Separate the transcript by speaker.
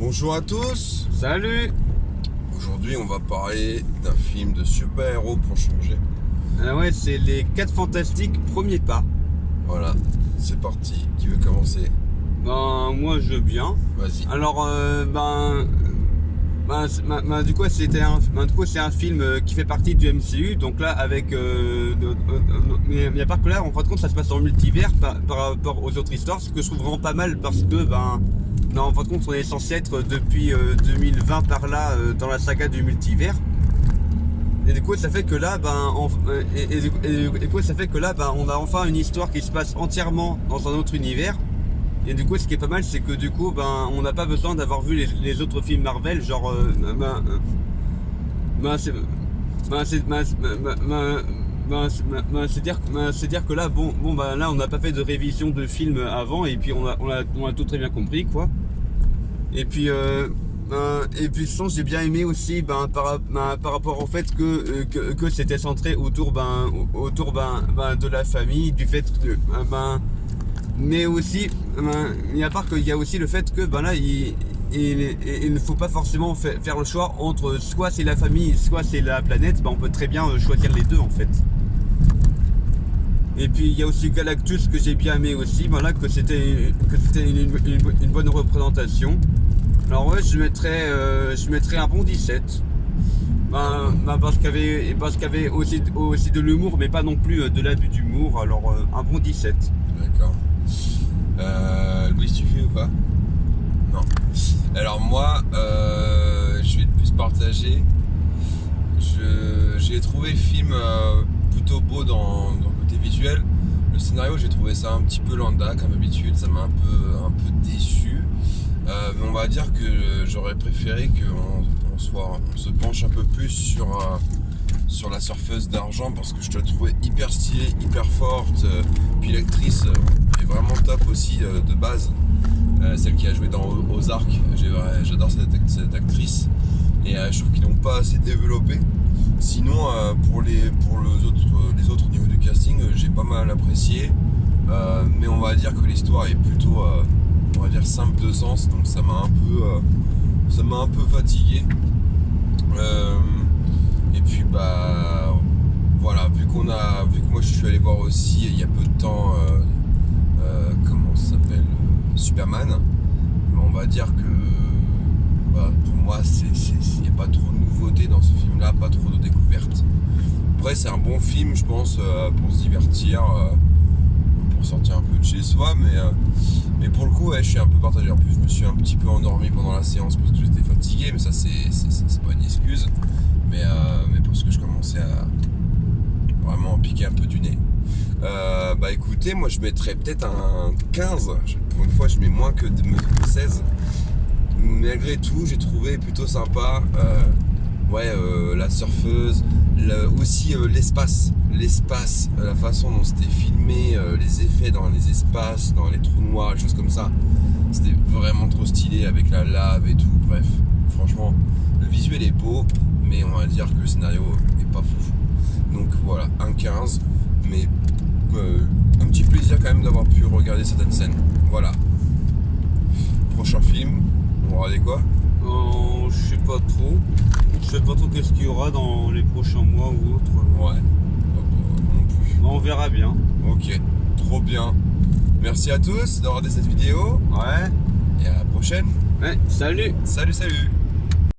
Speaker 1: Bonjour à tous.
Speaker 2: Salut.
Speaker 1: Aujourd'hui on va parler d'un film de super-héros pour changer.
Speaker 2: Ouais, c'est les 4 Fantastiques, premier pas.
Speaker 1: Voilà, c'est parti. Qui veut commencer?
Speaker 2: Ben, moi je veux bien.
Speaker 1: Vas-y.
Speaker 2: Alors, du coup, c'est un film qui fait partie du MCU. Donc là, avec. Mais à part que là, en fin de compte, ça se passe en multivers par rapport aux autres histoires. Ce que je trouve vraiment pas mal parce que, non, en fin de compte, on est censé être depuis 2020 par là dans la saga du multivers. Et du coup, ça fait que là, on a enfin une histoire qui se passe entièrement dans un autre univers. Et du coup, ce qui est pas mal, c'est que du coup, on n'a pas besoin d'avoir vu les autres films Marvel, genre, c'est-à-dire que là, là, on n'a pas fait de révision de films avant, et puis on a tout très bien compris, quoi. Et puis, sinon, j'ai bien aimé aussi, par rapport au fait que c'était centré autour, de la famille, du fait que, mais aussi, à part qu'il y a aussi le fait que, là, il ne faut pas forcément faire le choix entre soit c'est la famille, soit c'est la planète. On peut très bien choisir les deux, en fait. Et puis il y a aussi Galactus que j'ai bien aimé aussi, que c'était une bonne représentation. Alors ouais, je mettrais un bon 17. Parce qu'il y avait aussi de l'humour, mais pas non plus de l'abus d'humour. Alors un bon 17.
Speaker 1: D'accord. Louis, tu fais ou pas? Non. Alors moi, je vais plus partager. J'ai trouvé le film plutôt beau dans le côté visuel. Le scénario, j'ai trouvé ça un petit peu lambda comme d'habitude. Ça m'a un peu déçu. Mais on va dire que j'aurais préféré qu'on se penche un peu plus sur la surfeuse d'argent, parce que je la trouvais hyper stylée, hyper forte. Puis l'actrice est vraiment top aussi de base. Celle qui a joué dans Ozark, j'adore cette actrice. Et je trouve qu'ils n'ont pas assez développé. Sinon, pour les autres niveaux du casting, j'ai pas mal apprécié. Mais on va dire que l'histoire est plutôt, on va dire, simple de sens. Donc ça m'a un peu fatigué. Et puis voilà, vu que moi je suis allé voir aussi il y a peu de temps, comment ça s'appelle, Superman, on va dire que pour moi il n'y a pas trop de nouveautés dans ce film là, pas trop de découvertes. Après c'est un bon film, je pense, pour se divertir, pour sortir un peu de chez soi, mais pour le coup, ouais, je suis un peu partagé. En plus, je me suis un petit peu endormi pendant la séance parce que j'étais fatigué, mais ça c'est pas une excuse, mais parce que je commençais à vraiment piquer un peu du nez. Écoutez, moi je mettrais peut-être un 15. Pour une fois, je mets moins que 16. Malgré tout, j'ai trouvé plutôt sympa. La surfeuse, aussi l'espace, la façon dont c'était filmé, les effets dans les espaces, dans les trous noirs, les choses comme ça, c'était vraiment trop stylé avec la lave et tout. Bref, franchement, le visuel est beau, mais on va dire que le scénario est pas fou. Donc voilà, un 15, mais un petit plaisir quand même d'avoir pu regarder certaines scènes. Voilà. Prochain film, on va regarder quoi?
Speaker 2: Je sais pas trop. Je sais pas trop qu'est-ce qu'il y aura dans les prochains mois ou autres.
Speaker 1: Ouais. Non plus.
Speaker 2: On verra bien.
Speaker 1: Ok, trop bien. Merci à tous d'avoir regardé cette vidéo.
Speaker 2: Ouais.
Speaker 1: Et à la prochaine.
Speaker 2: Ouais, salut.
Speaker 1: Salut.